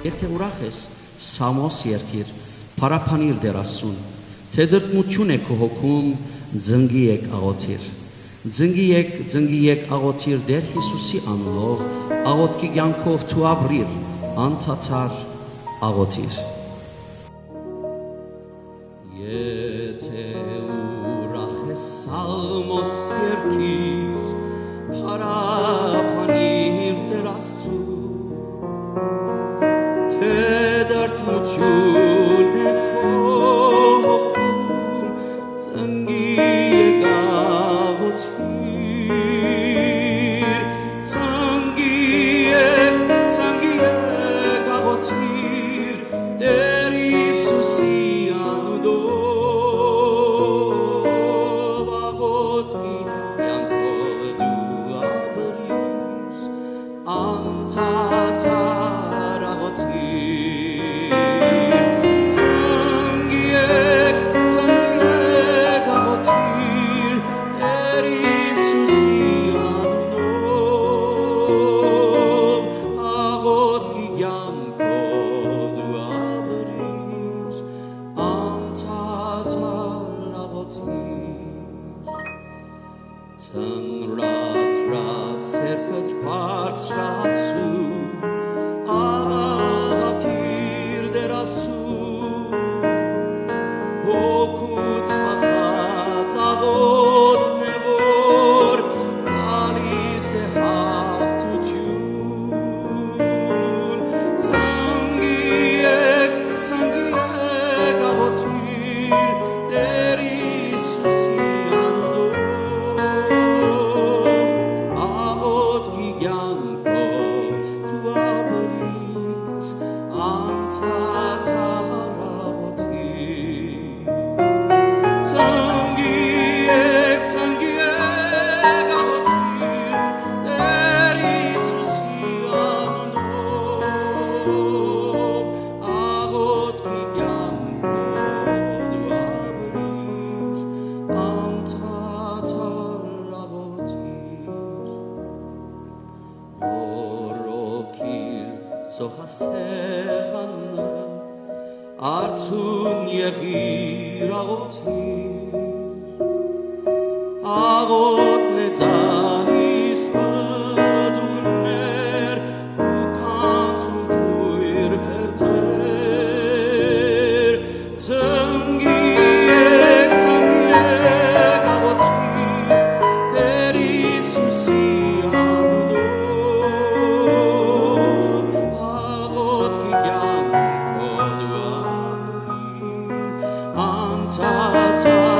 Եթե ուրախ ես, Սամոս երկիր, փարափանիր Տեր Աստծուն, թե դրդմություն է քո հոգում, ձնգի եք աղոթիր։ Ձնգի եք աղոթիր Տեր Հիսուսի անունով, աղոթքի կյանքով դու ապրիր, անդադար աղոթիր։ Եթե ուրախ ես, Սամոս երկիր, փարափանիր Տեր Աստծուն, թե դրդմություն է քո հոգում, ձնգի եք աղոթիր, ձնգի եք աղոթիր, Տեր Հիսուսի անունով, աղոթքի կյանքով դու ապրիր, անդադար աղոթիր, ձնգի եք աղոթիր, Տեր Հիսուսի անունով, աղոթքի կյանքով դու ապրիր, անդադար աղոթիր, ծնրածրած սերքդ բարձրացու, աղաղակիր Տեր Աստծուն, հոգուց փախած աղոթն է, որ գալիս է հաղթություն, ձնգի եք աղոթիր, Տեր Հիսուսի անունով, աղոթքի կյանքով դու ապրիր, անդադար աղոթիր, ձնգի եք աղոթիր, Տեր Հիսուսի անունով, աղոթքի կյանքով դու ապրիր, անդադար աղոթիր, օրոքիր զոհասեղանը, արթուն եղիր աղոթիր, աղոթն է տալիս բդուրներ ու կանցում քույր փերթեր, ձնգի եք աղոթիր, Տեր Հիսուսի անունով, աղոթքի կյանքով դու ապրիր, անդադար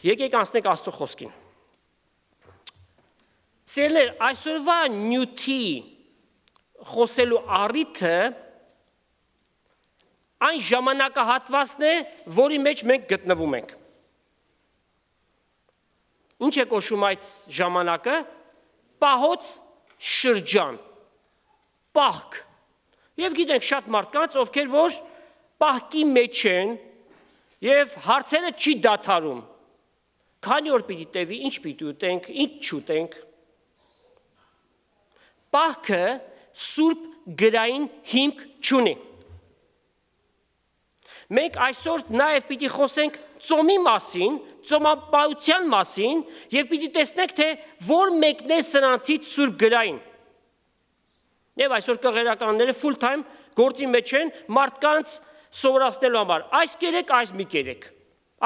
Եկեք անցնենք Աստծո խոսքին։ Սիրելիներ, այսօրվա նյութի խոսելու առիթը այն ժամանակահատվածն է, որի մեջ մենք գտնվում ենք։ Ինչ է կոչվում այդ ժամանակը։ Պահոց շրջան, պահք։ Եվ գիտենք շատ մարդկանց, ովքեր որ պահքի մեջ են և հարցերը չի դադարում։ Քանի օր պիտի տևի, ինչ պիտի ուտենք, ինչ չուտենք։ Պահքը սուրբ գրային հիմք չունի։ Մենք այսօր նաև պիտի խոսենք ծոմի մասին, ծոմապահության մասին և պիտի տեսնենք, թե որ մեկն է սրանցից սուրբ գրային։ Եվ այսօր կղերականները full time գործի մեջ են մարդկանց սովորացնելու համար։ Այս կերեք, այս մի կերեք։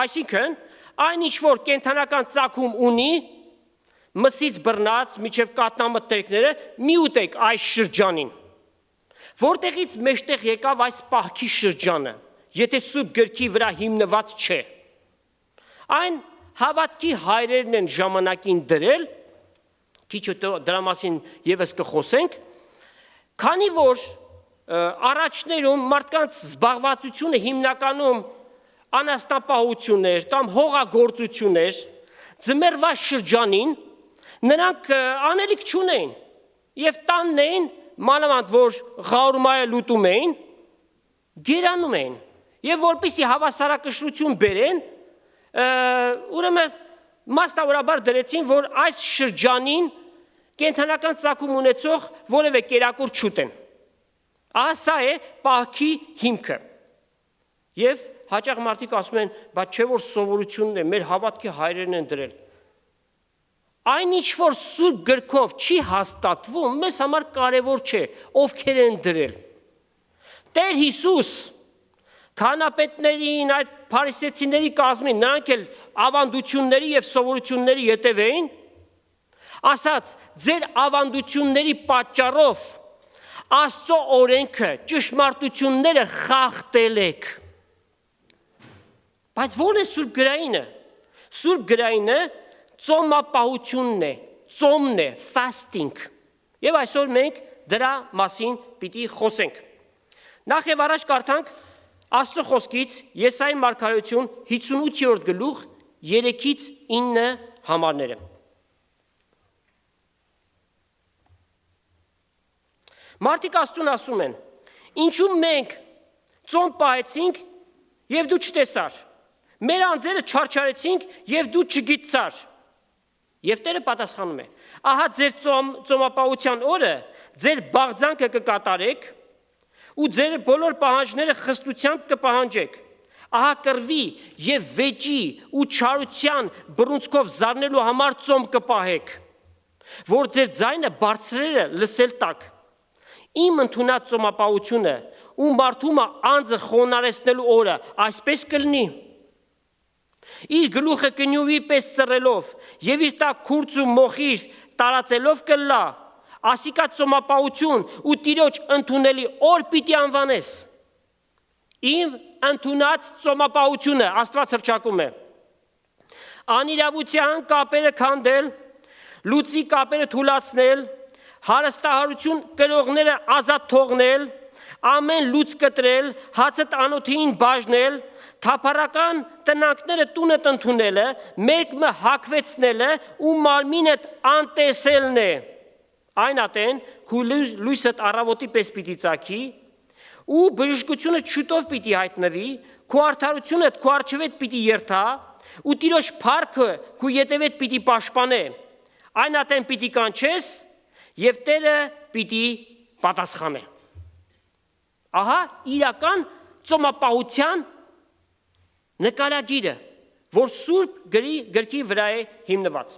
Այսինքն, այն ինչ որ կենդանական ծագում ունի, մսից բռնած, միջև կատնամթերքները, մի ուտեք այս շրջանին։ Որտեղից մեջտեղ եկավ այս պահքի շրջանը, եթե սուրբ գրքի վրա հիմնված չէ։ Այն հավատքի հայրերն են ժամանակին դրել, քիչ հետո դրա մասին ևս կխոսենք, քանի որ առաջներում մարդկանց զբաղվածությունը հիմնականում անասնապահություններ կամ հողագործություններ, ձմեռվա շրջանին նրանք անելիք չունեին և տանն էին, մանավանդ որ խաղորմայել ուտում էին, գերանում էին և որպեսզի հավասարակշռություն բերեն, ուրեմն մասնավորաբար դրեցին, որ այս շրջանին կենդանական ծագում ունեցող որևէ կերակուր չուտեն։ Սա է պահքի հիմքը։ Եվ հաճախ մարդիկ ասում են, բայց չէ որ սովորությունն է, մեր հավատքի հայրերն են դրել։ Այն ինչ որ սուրբ գրքով չի հաստատվում, մեզ համար կարևոր չէ, ովքեր են դրել։ Տեր Հիսուս քահանապետներին, այդ փարիսեցիների կազմին, նրանք էլ ավանդությունների և սովորությունների ետևեին, ասաց, ձեր ավանդությունների պատճառով Աստծո օրենքը, ճշմարտությունները խախտել եք։ Բայց ո՞րն է սուրբ գրայինը։ Սուրբ գրայինը ծոմապահությունն է, ծոմն է, fasting։ Եվ այսօր մենք դրա մասին պիտի խոսենք։ Նախ և առաջ կարդանք Աստծո խոսքից Եսայի մարգարեություն 58-րդ գլուխ 3-ից 9 համարները։ Մարդիկ Աստծուն ասում են. ինչու մենք ծոմ պահեցինք և դու չտեսար, մեր անձերը չարչարեցինք և դու չգիտցար։ Եվ Տերը պատասխանում է. ահա ձեր ծոմապահության օրը ձեր բաղձանքը կկատարեք ու ձեր բոլոր պահանջները խստությամբ կպահանջեք։ Ահա կռվի և վեճի ու չարության բռունցքով զարնելու համար ծոմ կպահեք, որ ձեր ձայնը բարձրերը լսել տաք։ Իմ ընդունած ծոմապահությունը ու մարդումը անձը խոնարհեցնելու օրը այսպես կլինի։ Իր գլուխը կնյուվի պես ծռելով և իր տակ քուրձ ու մոխիր տարածելով կլա, ասիկա ծոմապահություն ու Տիրոջ ընդունելի օր պիտի անվանես։ Իմ ընդունած ծոմապահությունը, Աստված հռչակում է, անիրավության կապերը քանդել, լուծի կապերը թուլացնել, հարստահարություն կրողները ազատ թողնել, ամեն լուծ կտրել, հացը անոթին բաժնել, թափառական տնանքները տունդ ընդունելը, մերկը հագվեցնելը ու մարմինդ անտեսելն է։ Այն ատեն քու լույսդ առավոտի պես պիտի ծագի, ու բժշկությունը շուտով պիտի հայտնվի, քու արդարությունդ քու առջևդ պիտի երթա, ու Տիրոջ փառքը քու ետևեդ պիտի պաշտպանե։ Այն ատեն պիտի կանչես, և Տերը պիտի պատասխանե։ Ահա իրական ծոմապահության նկարագիրը, որ սուրբ գրքի վրա է հիմնված։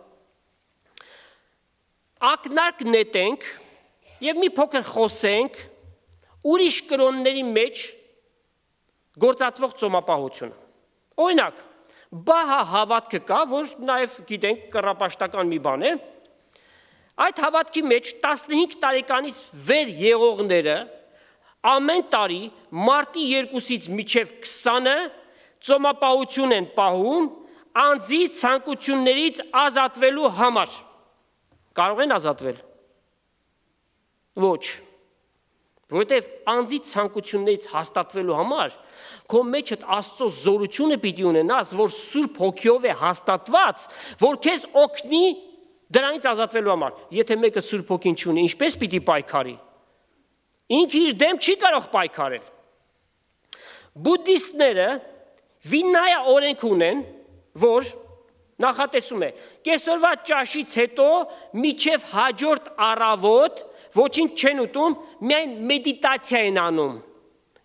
Ակնարկ նետենք և մի փոքր խոսենք ուրիշ կրոնների մեջ գործածվող ծոմապահությունը։ Օրինակ, բահա հավատքը կա, որ նաև գիտենք կռապաշտական մի բան է։ Այդ հավատքի մեջ 15 տարեկանից վեր եղողները ամեն տարի մարտի 2-ից մինչև 20-ը ծոմապահություն են պահում, անձի ցանկություններից ազատվելու համար։ Կարող են ազատվել։ Ոչ։ Որովհետև անձի ցանկություններից հաստատվելու համար քո մեջդ Աստծո զորությունը պիտի ունենաս, որ Սուրբ Հոգիով է հաստատված, որ քեզ օգնի դրանից ազատվելու համար։ Եթե մեկը Սուրբ Հոգին չունի, ինչպես պիտի պայքարի։ Ինքը իր դեմ չի կարող պայքարել։ Բուդդիստները Վինայա օրենք ունեն, որ նախատեսում է, կեսօրվա ճաշից հետո միջև հաջորդ առավոտ ոչինչ չեն ուտում, միայն մեդիտացիա են անում։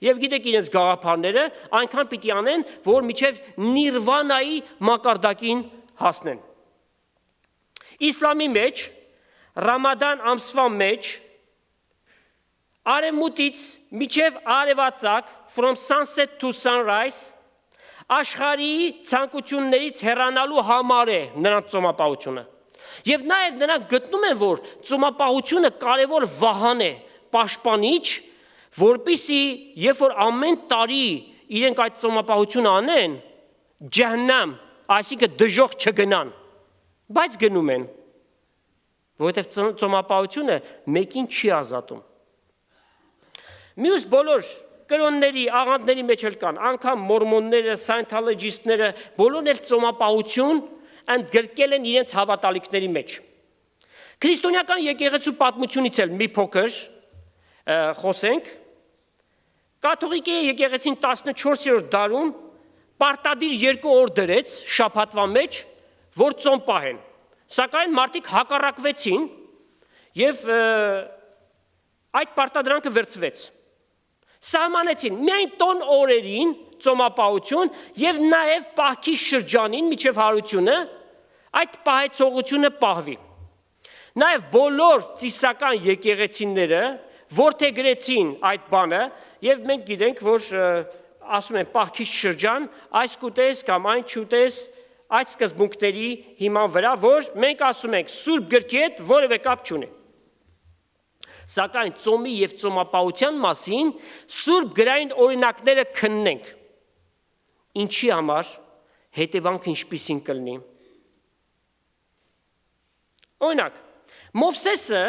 Եվ գիտեք իրենց գաղափարները այնքան պիտի անեն, որ միջև նիրվանայի մակարդակին հասնեն։ Իսլամի մեջ, Ռամադան ամսվա մեջ, արևմուտքից միջև արևածագ, from sunset to sunrise, աշխարհի ցանկություններից հեռանալու համար է նրանց ծոմապահությունը։ Եվ նաև նրանք գտնում են, որ ծոմապահությունը կարևոր վահան է, պաշտպանիչ, որպեսզի երբ որ ամեն տարի իրենք այդ ծոմապահությունը անեն, ջահնամ, այսինքն դժոխք չգնան, բայց գնում են, որովհետև ծոմապահությունը մեկին չի ազատում։ Մյուս բոլոր կրոնների, աղանդների մեջ էլ կան, անգամ մորմոնները, սայնթոլոգիստները, բոլորն էլ ծոմապահություն ընդգրկել են իրենց հավատալիքների մեջ։ Քրիստոնեական եկեղեցու պատմությունից էլ մի փոքր խոսենք։ Կաթողիկ եկեղեցին 14-րդ դարում պարտադիր 2 օր դրեց շաբաթվա մեջ, որ ծոմ պահեն։ Սակայն մարդիկ հակառակվեցին եւ այդ պարտադրանքը վերցվեց։ Սահմանեցին միայն տոն օրերին ծոմապահություն եւ նաեւ պահքի շրջանին միջև հարությունը այդ պահեցողությունը պահվի։ Նաեւ բոլոր ծիսական եկեղեցիները որդեգրեցին այդ բանը եւ մենք գիտենք, որ ասում են պահքի շրջան, այս կուտես կամ այն չուտես, այդ սկզբունքների հիման վրա, որ մենք ասում ենք Սուրբ գրքի հետ որևէ կապ չունի։ Սակայն ծոմի եւ ծոմապահության մասին Սուրբ գրային օրինակները քննենք։ Ինչի համար հետևանքը ինչպիսին կլինի։ Օրինակ, Մովսեսը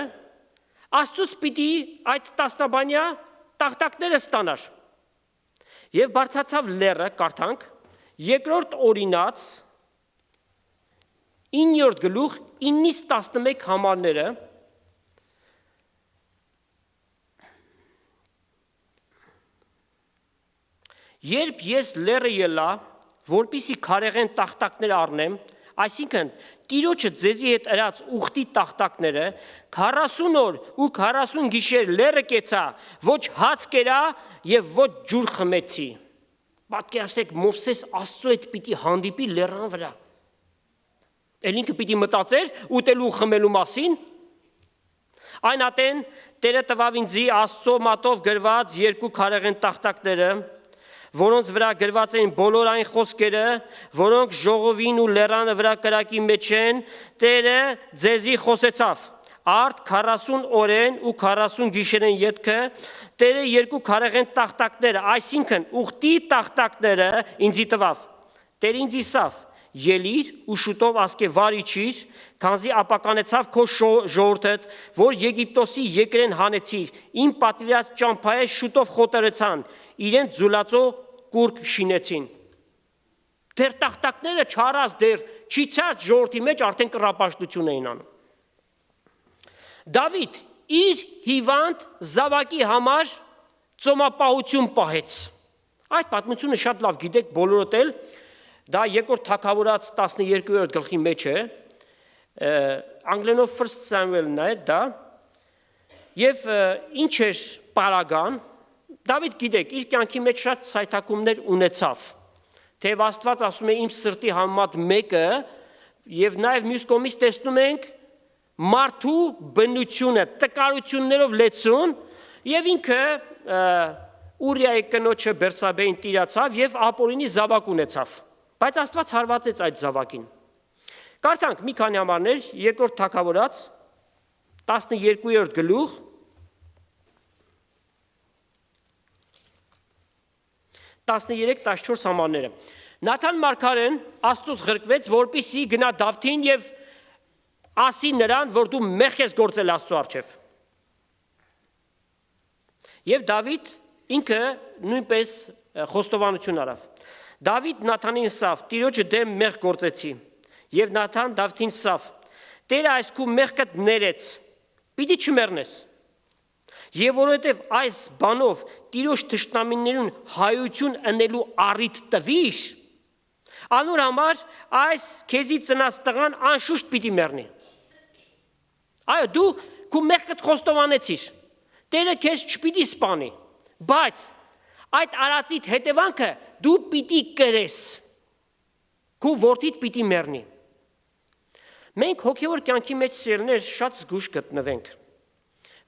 Աստծուց պիտի այդ տասնաբանյա տախտակները ստանար։ Եվ բարձրացավ լեռը, կարդանք, 2-րդ օրինաց 9-րդ գլուխ 9-ից 11 համարները Երբ ես լեռը ելա, որպիսի քարեղեն տախտակներ առնեմ, այսինքն Տիրոջը ձեզի հետ ըրած ուխտի տախտակները 40 օր ու 40 գիշեր լեռը կեցա, ոչ հաց կերա եւ ոչ ջուր խմեցի։ Պատկերացրեք, Մովսես Աստծո հետ պիտի հանդիպի լեռան վրա։ Էլ ինքը պիտի մտածեր ուտելու ու խմելու մասին։ Այն ատեն Տերը տվավ ինձի Աստծո մատով գրված 2 քարեղեն տախտակները, որոնց վրա գրված էին բոլոր այն խոսքերը, որոնք ժողովին ու լեռանը վրա կրակի մեջ են, Տերը ձեզի խոսեցավ։ Արդ 40 օրեն ու 40 գիշերեն ետքը, Տերը 2 քարեղեն տախտակները, այսինքն ուխտի տախտակները ինձի տվավ։ Տերը ինձ իսավ, ելիր ու շուտով ասկե վար իջիր, քանզի ապականեցավ քո ժողովուրդդ, որ Եգիպտոսի երկրեն հանեցիր, իմ պատվիրած ճամփայե շուտով խոտերեցան, իրենց ձուլածո կուրկ շինեցին։ Դեր տախտակները չարած դեր չիցած ժողովրդի մեջ արդեն կռապաշտություն էին անում։ Դավիթ իր հիվանդ զավակի համար ծոմապահություն պահեց։ Այդ պատմությունը շատ լավ գիտեք բոլորդ էլ, դա երկրորդ Թագավորաց 12-րդ գլխի մեջ է, անգլերենով First Samuel-ն է դա, եւ ինչ էր պարագան, Դավիթ գիտեք, իր կյանքի մեջ շատ սայթակումներ ունեցավ, թեև Աստված ասում է իմ սրտի համեմատ մեկը, եւ նաեւ մյուս կողմից տեսնում ենք մարդու բնությունը, տկարություններով լեցուն, եւ ինքը Ուրիայի կնոջը Բերսաբեին տիրացավ եւ ապօրինի զավակ ունեցավ, բայց Աստված հարվածեց այդ զավակին։ Կարդանք մի քանի համարներ, երկրորդ Թագավորաց 12-րդ գլուխ 13-14 համարները։ Նաթան մարգարեն Աստծուց ղրկվեց, որպեսզի գնա Դավթին եւ ասի նրան, որ դու մեղք ես գործել Աստծո առջև։ Եվ Դավիթ ինքը նույնպես խոստովանություն արավ։ Դավիթ Նաթանին ասավ. Տիրոջը դեմ մեղք գործեցի։ Եվ Նաթան Դավթին ասավ. Տերը այս քո մեղքդ ներեց, պիտի չմեռնես։ Եվ որովհետև այս բանով Տիրոջ թշնամիներուն հայություն ընելու առիթ տվիր, անոր համար այս քեզի ծնած տղան անշուշտ պիտի մեռնի։ Այո, դու քո մեղքդ խոստովանեցիր։ Տերը քեզ չպիտի սպանի, բայց այդ արածիդ հետևանքը դու պիտի կրես։ Քո որդիդ պիտի մեռնի։ Մենք հոգևոր կյանքի մեջ սիրելիներ շատ զգուշ գտնվենք,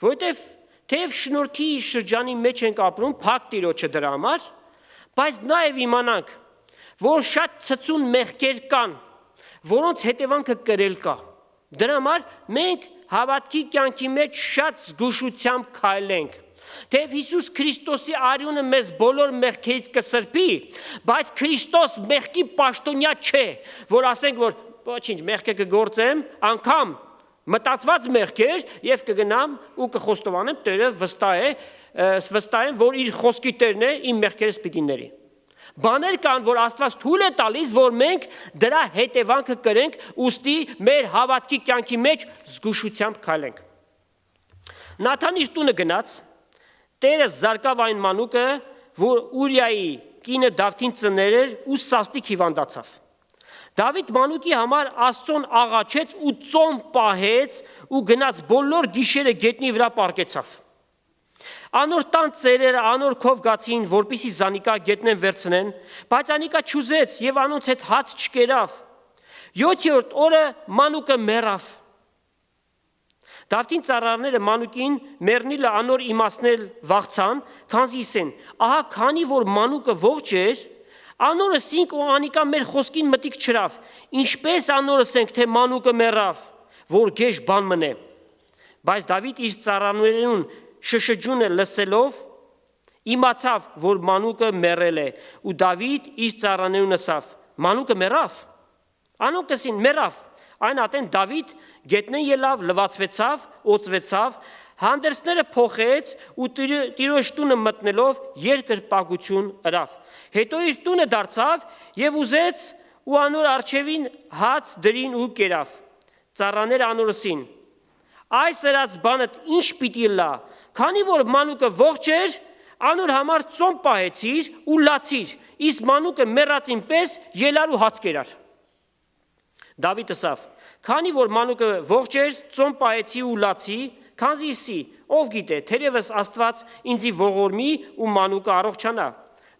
որովհետև թեև շնորհքի շրջանի մեջ ենք ապրում, փակ Տիրոջը դրա համար, բայց նաև իմանանք, որ շատ ցցուն մեղքեր կան, որոնց հետևանքը կրել կա։ Դրա համար մենք հավատքի կյանքի մեջ շատ զգուշությամբ քայլենք։ Թեև Հիսուս Քրիստոսի արյունը մեզ բոլոր մեղքերից կսրբի, բայց Քրիստոս մեղքի պաշտոնյա չէ, որ ասենք, որ ոչինչ, մեղքը կգործեմ, անգամ մտածված մեղքեր եւ կգնամ ու կխոստովանեմ, Տերը վստահ եմ, որ իր խոսքի Տերն է, իմ մեղքերս պիտի ների։ Բաներ կան, որ Աստված թույլ է տալիս, որ մենք դրա հետևանքը կրենք, ուստի մեր հավատքի կյանքի մեջ զգուշությամբ քայլենք։ Նաթան իր տունը գնաց, Տերը զարկավ այն մանուկը, որ Ուրիայի կինը Դավթին ծներ էր ու սաստիկ հիվանդացավ։ Դավիթ մանուկի համար Աստծուն աղաչեց ու ծոմ պահեց ու գնաց բոլոր գիշերը գետնի վրա պառկեցավ։ Անոր տան ծերերը անոր քով գացին, որպեսզի Զանիկա գետնեն վերցնեն, բայց Անիկա չուզեց եւ անոնց հետ հաց չկերավ։ 7-րդ օրը մանուկը մեռավ։ Դավթին ծառաները մանուկին մեռնիլը անոր իմացնել վախցան, քանզի իսեն, ահա քանի որ մանուկը ողջ էր, անորը սինք ու Անիկա մեր խոսքին մտիկ չրավ, ինչպես անորը սենք, թե մանուկը մեռավ, որ գեշ բան մնե։ Բայց Դավիթ իր ծառաներուն շշջունը լսելով իմացավ, որ մանուկը մեռել է, ու Դավիթ իր ծառաներուն ասավ. մանուկը մեռավ։ Անոնք ասին մեռավ։ Այն ատեն Դավիթ գետնեն ելավ, լվացվեցավ, օծվեցավ, հանդերձները փոխեց ու Տիրոջ տունը մտնելով երկրպագություն ըրավ։ Հետո իր տունը դարձավ եւ ուզեց ու անոր արչեվին հաց դրին ու կերավ։ Ծառաները անորսին. այս ըրած բանդ ինչ պիտի լա, քանի որ մանուկը ողջ էր, անոր համար ծոմ պահեցիր ու լացիր, իսկ մանուկը մեռածին պես ելար ու հաց կերար։ Դավիթ ասավ. քանի որ մանուկը ողջ էր, ծոմ պահեցի ու լացի, քանզի իսի, ով գիտե, թերևս Աստված ինձի ողորմի ու մանուկը առողջանա,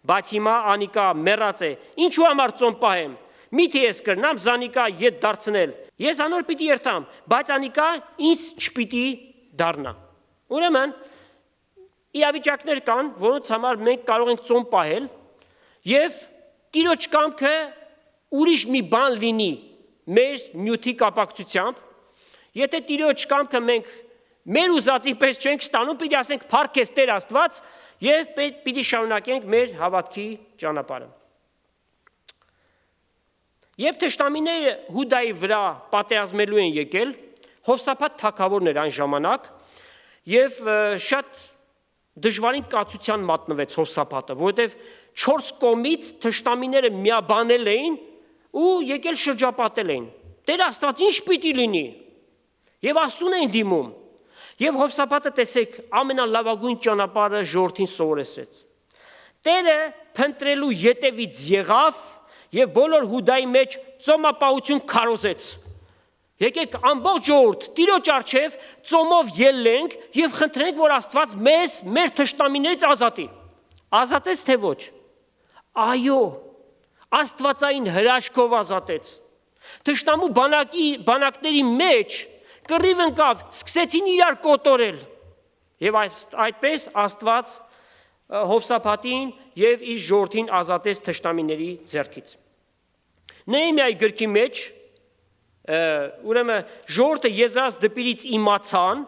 բայց հիմա Անիկա մեռած է, ինչու համար ծոմ պահեմ, միթե ես կրնամ Զանիկա ետ դարձնել, ես անոր պիտի երթամ, բայց Անիկա ինձ չպիտի դառնա։ Ուրեմն իրավիճակներ կան, որոնց համար մենք կարող ենք ծոմ պահել եւ Տիրոջ կամքը ուրիշ մի բան լինի մեր նյութի կապակցությամբ, եթե Տիրոջ կամքը մենք մեր ուզածի պես չենք ստանում, պիտի ասենք փառք ես Տեր Աստված եւ պիտի շարունակենք մեր հավատքի ճանապարհը։ Երբ թշնամիները Հուդայի վրա պատերազմելու են եկել, Հովսափաթ թագավորն էր այն ժամանակ եւ շատ դժվարին կացության մատնվեց Հովսափաթը, որովհետեւ 4 կողմից թշնամիները միաբանել էին ու եկել շրջապատել էին։ Տեր Աստված ինչ պիտի լինի։ Եվ Աստծուն էին դիմում։ Եվ Հովսափաթը տեսեք ամենալավագույն ճանապարհը ժողովրդին սովորեցրեց։ Տերը փնտրելու յետևից եղավ եւ բոլոր Հուդայի մեջ ծոմապահություն քարոզեց։ Եկեք ամբողջ ժողովուրդ Տիրոջ առջև ծոմով ելենք եւ խնդրենք, որ Աստված մեզ մեր թշնամիներից ազատի։ Ազատեց թե ոչ։ Այո, Աստվածային հրաշքով ազատեց։ Թշնամու բանակների մեջ կռիվ ընկավ, սկսեցին իրար կոտորել։ Եվ այդպես Աստված Հովսափաթին եւ իր ժողովրդին ազատեց թշնամիների ձեռքից։ Նեհեմիայի գրքի մեջ ուրեմն ժողովուրդը Եզրած դպիրից իմացան,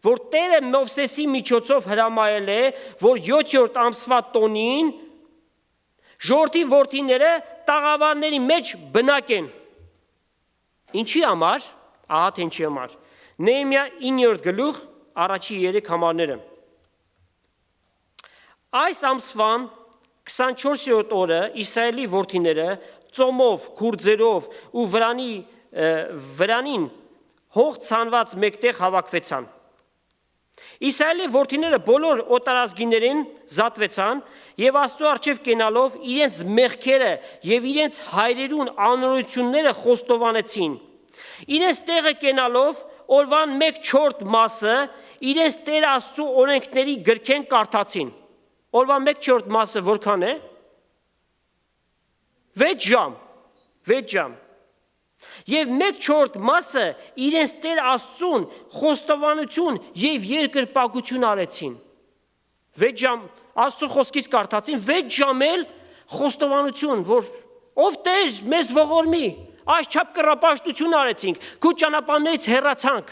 որ Տերը Մովսեսի միջոցով հրամայել է, որ 7-րդ ամսվա տոնին ժողովրդի որդիները տաղավարների մեջ բնակ են։ Ինչի համար, ահա թե ինչի համար։ Նեհեմիա 9-րդ գլուխ առաջի 3 համարները։ Այս ամսվան 24-րդ օրը Իսրայելի որդիները ծոմով, քուրձերով ու վրանին հող ցանված մեկտեղ հավաքվեցան։ Իսրայելի որդիները բոլոր օտարազգիներին զատվեցան եւ Աստծո առջև կենալով իրենց մեղքերը եւ իրենց հայրերուն անօրությունները խոստովանեցին։ Իրենց տեղը կենալով օրվան 1/4 մասը իրենց Տեր Աստծո օրենքների գրքեն կարդացին։ Օրվա 1/4 մասը որքան է։ 6 ժամ։ 6 ժամ։ Եվ 1/4 մասը իրենց Տեր Աստծուն խոստովանություն եւ երկրպագություն արեցին։ 6 ժամ Աստծո խոսքից կարդացին, 6 ժամ էլ խոստովանություն, որ ով Տեր մեզ ողորմի, այս չափ կռապաշտություն արեցինք, քու ճանապարհներից հեռացանք։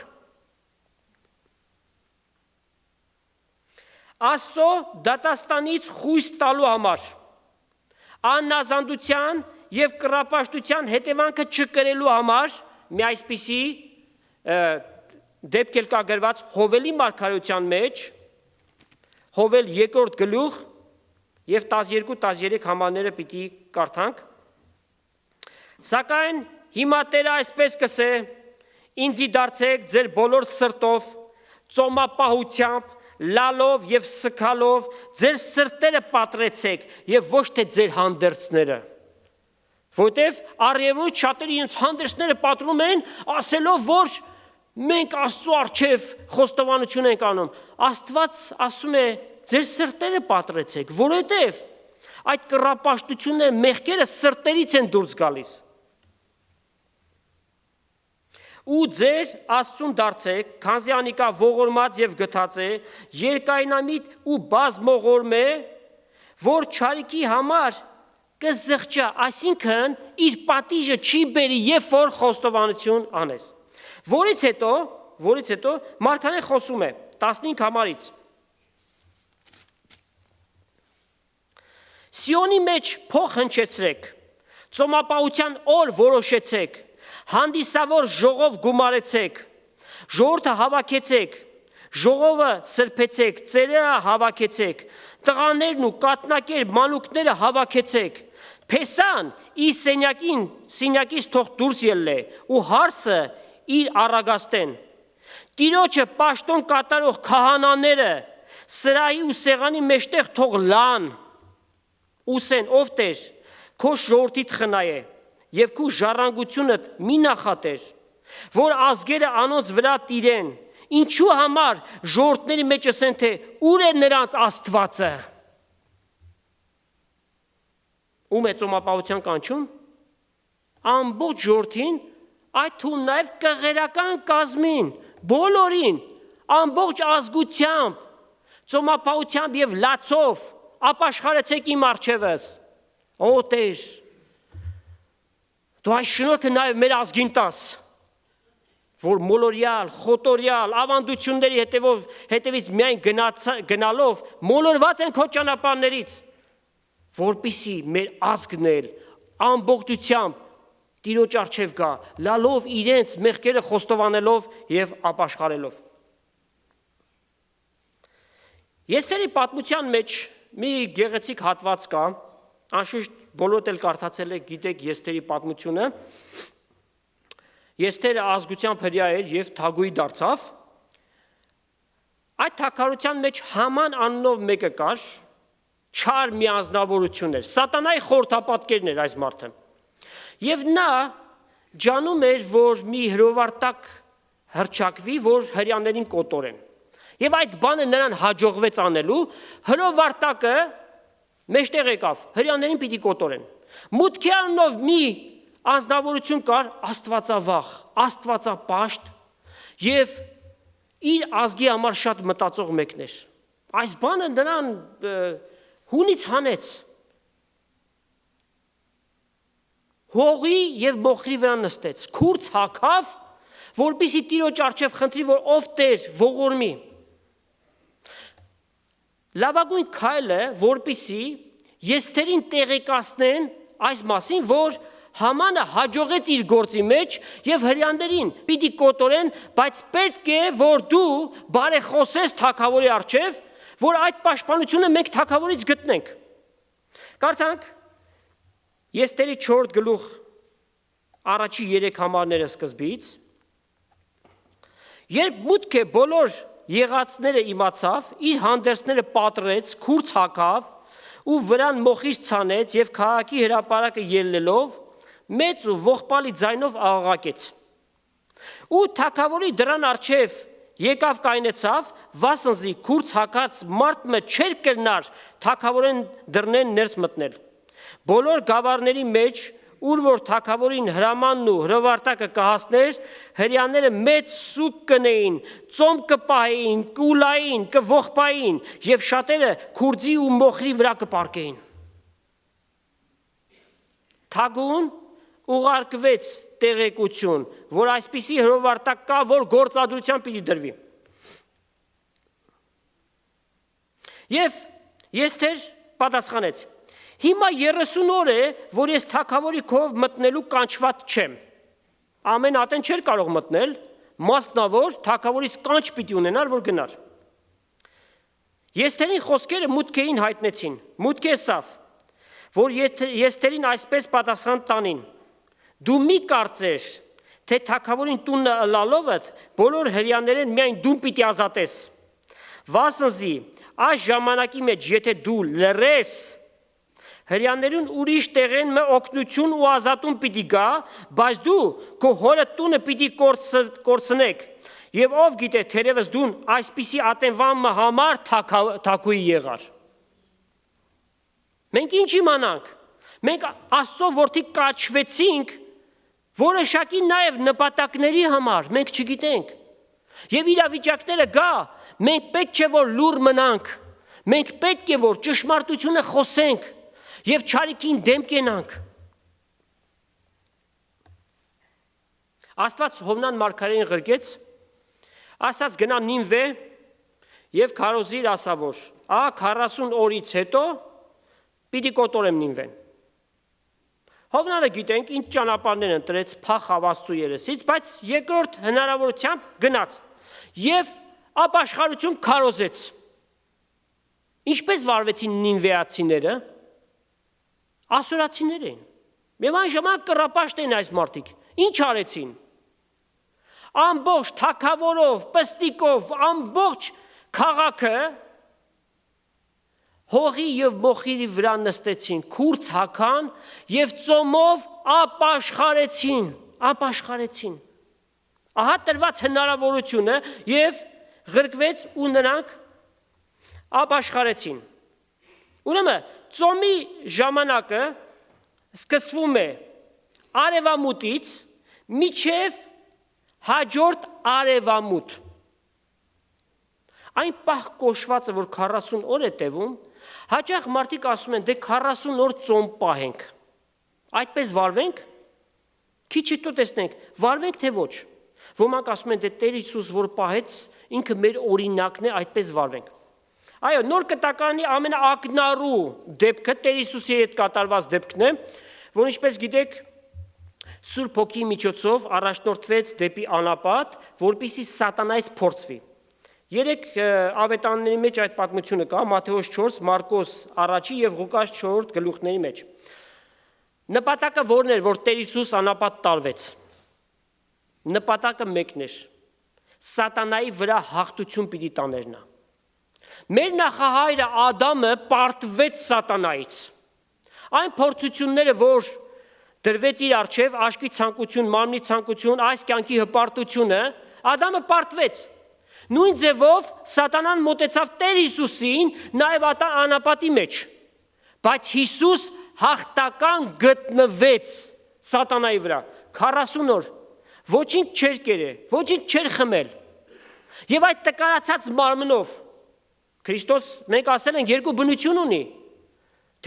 Աստծո դատաստանից խույս տալու համար, աննազանդության եւ կռապաշտության հետևանքը չկրելու համար մի այսպիսի դեպք էլ կա գրված Հովելի մարգարեության մեջ, Հովել 2-րդ գլուխ եւ 12-13 համարները պիտի կարդանք։ Սակայն հիմա Տերը այսպես կսե. ինձի դարձեք ձեր բոլոր սրտով, ծոմապահությամբ, լալով եւ սքալով ձեր սրտերը պատրեցեք եւ ոչ թե ձեր հանդերձները, որտեվ առևոց շատերը իրենց հանդերձները պատրում են, ասելով, որ մենք Աստծո առջև խոստովանություն ենք անում։ Աստված ասում է, ձեր սրտերը պատրեցեք, որովհետեւ այդ կռապաշտությունները, մեղքերը սրտերից են դուրս գալիս։ Ու ձեր Աստծուն դարձեք, քանզի անիկա ողորմած եւ գթած է, երկայնամիտ ու բազմողորմ է, որ չարիքի համար կզղջա, այսինքն իր պատիժը չի բերի, երբ որ խոստովանություն անես։ Որից հետո Մարգարեն խոսում է 15 համարից։ Սիոնի մեջ փող հնչեցրեք, ծոմապահության օր որոշեցեք, հանդիսավոր ժողով գումարեցեք, ժողովուրդը հավաքեցեք, ժողովը սրբեցեք, ծերերը հավաքեցեք, տղաներն ու կատնակեր մանուկները հավաքեցեք, Փեսան իր սենյակից թող դուրս ելլե ու հարսը իր առագաստեն։ Տիրոջը պաշտոն կատարող քահանաները սրահի ու սեղանի մեջտեղ թող լան, ուսեն ով Տեր, քո ժողովրդիդ խնայե եւ քո ժառանգությունդ մի նախատեր, որ ազգերը անոնց վրա տիրեն, ինչու համար ժողովրդների մեջ ասեն, թե ուր է նրանց Աստվածը։ Ում է ծոմապահության կանչում, ամբողջ ժողովրդին, այդ թվում նաև կղերական կազմին, բոլորին, ամբողջ ազգությամբ, ծոմապահությամբ եւ լացով, ապաշխարեցեք իմ առջևս։ Ո Տեր, դու այս շնորհքը նաև մեր ազգին տաս, որ մոլորյալ, խոտորյալ, ավանդությունների հետևից միայն գնալով մոլորված են քո ճանապարհներից, որպիսի մեր ազգն էլ ամբողջությամբ Տիրոջ առջև գա, լալով իրենց մեղքերը խոստովանելով եւ ապաշխարելով։ Եստերի պատմության մեջ մի գեղեցիկ հատված կա, անշուշտ բոլորդ էլ կարդացել եք, գիտեք Եստերի պատմությունը։ Եստերը ազգությամբ հրյա էր եւ թագուհի դարձավ։ Այդ թագարության մեջ Haman անունով մեկը կար, չար մի անձնավորություն էր, սատանայի խորհրդապատկերն էր այս մարդը։ Եվ նա ջանում էր, որ մի հրովարտակ հրճակվի, որ հրյաներին կոտորեն։ Եվ այդ բանը նրան հաջողվեց անելու, հրովարտակը մեջտեղ եկավ, հրյաներին պիտի կոտորեն։ Մուտքի անունով մի անձնավորություն կար, աստվածավախ, աստվածապաշտ եւ իր ազգի համար շատ մտածող մեկն էր։ Այս բանը նրան հունից հանեց։ Հողի եւ մոխրի վրա նստեց, քուրց հագավ, որպեսզի Տիրոջ առջև խնդրի, որ ով Տեր ողորմի։ Լավագույն քայլը, որպեսզի Եստերին տեղեկացնեն այս մասին, որ Համանը հաջողեց իր գործի մեջ եւ հրեաներին պիտի կոտորեն, բայց պետք է որ դու բարեխոսես թագավորի առջև, որ այդ պաշտպանությունը մենք թագավորից գտնենք։ Կարդանք Եստերի 4 գլուխ առաջի 3 համարները սկզբից։ Երբ մուտքը բոլոր եղածները իմացավ, իր հանդերձները պատրեց, քուրց հագավ ու վրան մոխիր ցանեց եւ քաղաքի հրապարակը ելնելով մեծ ու ողբալի ձայնով աղաղակեց։ Ու թագավորի դրան առջև եկավ կայնեցավ, վասնզի քուրց հագած մարդը չէր կրնար թագավորեն դռնեն ներս մտնել։ Բոլոր գավառների մեջ, ուր որ թագավորին հրամանն ու հրովարտակը կհասներ, հրեաները մեծ սուկ կնեին, ծոմ կպահեին, կուլային, կողբային եւ շատերը քուրձի ու մոխրի վրա կպարկեին։ Թագուն ուղարկվեց տեղեկություն, որ այսպիսի հրովարտակ կա, որ գործադրության պիտի դրվի։ Եվ Եստեր պատասխանեց. Հիմա 30 օր է, որ ես թագավորի քով մտնելու կանչված չեմ։ Ամեն ատեն չէր կարող մտնել, մասնավոր թագավորից կանչ պիտի ունենար, որ գնար։ Եստերին խոսքերը Մուդքեին հայտնեցին։ Մուդքե ասավ, որ Եստերին այսպես պատասխան տանին. Դու մի կարծես, թե թագավորին տունը ըլալովդ բոլոր հրեաներեն միայն դու պիտի ազատես։ Վասնզի այս ժամանակի մեջ եթե դու լռես, հրեաներուն ուրիշ տեղեն մը օգնություն ու ազատում պիտի գա, բայց դու քո հորը տունը պիտի կորցնեք։ Եվ ով գիտե, թերևս դու այսպիսի ատենվան համար թագուի եղար։ Մենք ինչ իմանանք։ Մենք Աստծո որդի կաչվեցինք, որոշակի նաև նպատակների համար, մենք չգիտենք։ Եվ իրավիճակները գա, մենք պետք չէ որ լուր մնանք։ Մենք պետք է որ ճշմարտությունը խոսենք եւ չարիքին դեմ կենանք։ Աստված Հովնան մարգարեին ղրկեց, ասաց գնա Նինվե եւ քարոզիր ասավոր, 40 օրից հետո պիտի կոտորեմ Նինվեն։ Հովնանը գիտենք ինչ ճանապարհներ ընտրեց փախ Աստծո երեսից, բայց երկրորդ հնարավորությամբ գնաց եւ ապաշխարություն քարոզեց։ Ինչպես վարվեցին նինվեացիները։ Ասորացիներ էին։ Եվ այն ժամանակ կռապաշտ էին այս մարդիկ։ Ինչ արեցին։ Ամբողջ թագավորով, պստիկով, ամբողջ քաղաքը հողի եւ մոխիրի վրա նստեցին, քուրց հագան եւ ծոմով ապաշխարեցին։ Ահա տրված հնարավորությունը եւ ղրկվեց ու նրանք ապաշխարեցին։ Ուրեմն ծոմի ժամանակը սկսվում է արևամուտից մինչև հաջորդ արևամուտ։ Այն պահ կոչվածը, որ 40 օր է տևում, հաճախ մարդիկ ասում են, դե 40 օր ծոմ պահենք։ Այդպես վարվենք, քիչ հետո տեսնենք, վարվենք թե ոչ։ Ոմանք ասում են, դե Տեր Հիսուս որ պահեց, ինքը մեր օրինակն է, այդպես վարվենք։ Այո, նոր կտակարանի ամենաակնառու դեպքը Տեր Հիսուսի հետ կատարված դեպքն է, որ ինչպես գիտեք, Սուրբ Հոգի միջոցով առաջնորդվեց դեպի անապատ, որպեսզի սատանայից փորձվի։ Երեք ավետարանների մեջ այդ պատմությունը կա, Մատթեոս 4, Մարկոս 1 եւ Ղուկաս 4 գլուխների մեջ։ Նպատակը որն էր, որ Տեր Հիսուս անապատ տարվեց։ Նպատակը մեկն էր։ Սատանայի վրա հաղթություն պիտի տաներ նա։ Մեր նախահայրը Ադամը պարտվեց սատանայից։ Այն փորձությունները, որ դրվեց իր առջև, աշկի ցանկություն, մարմնի ցանկություն, այս կյանքի հպարտությունը, Ադամը պարտվեց։ Նույն ձևով սատանան մոտեցավ Տեր Հիսուսին նաև անապատի մեջ, բայց Հիսուս հաղթական գտնվեց սատանայի վրա 40 օր, ոչինչ չէր կերել, ոչինչ չէր խմել, եւ այդ տկարացած մարմնով Քրիստոս մենք ասել ենք երկու բնություն ունի,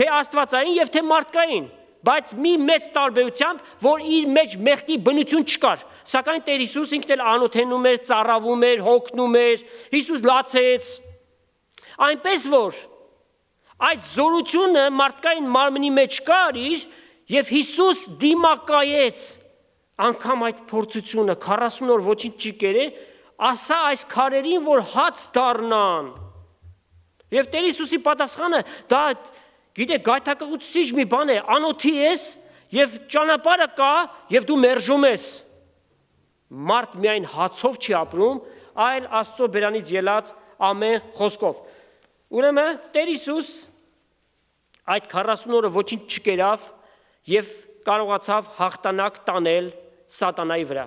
թե աստվածային եւ թե մարդկային, բայց մի մեծ տարբերությամբ, որ իր մեջ մեղքի բնություն չկար, սակայն Տեր Հիսուս ինքն էլ անոթենում էր, ծառավում էր, հոգնում էր, Հիսուս լացեց, այնպես որ այդ զորությունը մարդկային մարմնի մեջ կար իր Եվ Հիսուս դիմակայեց անգամ այդ փորձությունը 40 օր ոչինչ չի կերել, ասա այս քարերին, որ հաց դառնան։ Եվ Տեր Հիսուսի պատասխանը դա գիտեք գայթակղուցիչ մի բան է, անոթի ես եւ ճանապարհը կա եւ դու մերժում ես։ Մարդ միայն հացով չի ապրում, այլ Աստծո բերանից ելած ամեն խոսքով։ Ուրեմն Տեր Հիսուս այդ 40 օրը ոչինչ չկերավ եւ կարողացավ հաղթանակ տանել սատանայի վրա։